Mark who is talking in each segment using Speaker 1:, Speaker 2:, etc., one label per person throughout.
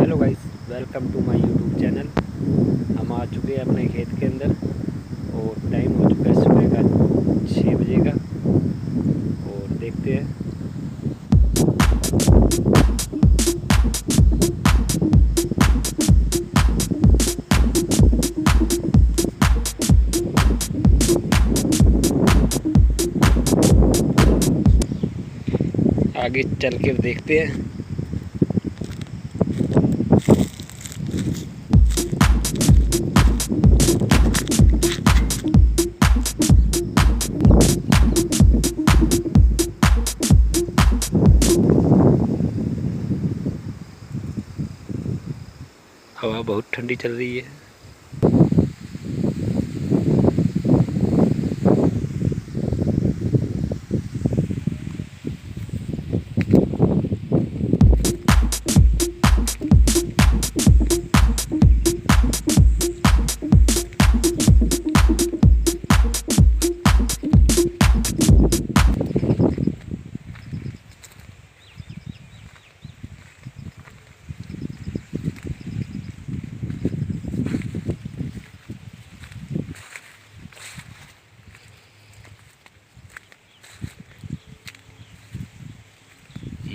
Speaker 1: Hello guys, welcome to my YouTube channel. हम आ चुके हैं अपने खेत के अंदर और टाइम हो चुका है सुबह का 6 बजे का। और देखते हैं। आगे चल कर देखते हैं। हवा बहुत ठंडी चल रही है।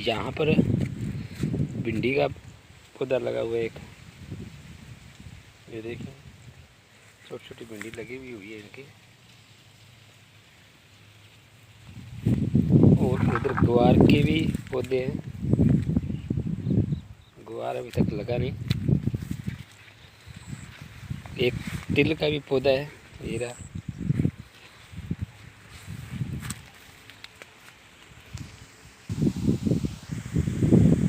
Speaker 1: यहाँ पर भिंडी का पौधा लगा हुआ है एक। ये देखिए, छोटी छोटी भिंडी लगी हुई है इनकी। और उधर गुआर के भी पौधे हैं। गुआर अभी तक लगा नहीं। एक तिल का भी पौधा है, ये रहा।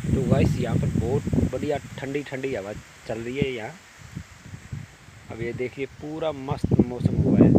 Speaker 1: तो गाइस, यहाँ पर बहुत बढ़िया ठंडी ठंडी हवा चल रही है यहाँ। अब ये देखिए, पूरा मस्त मौसम हुआ है।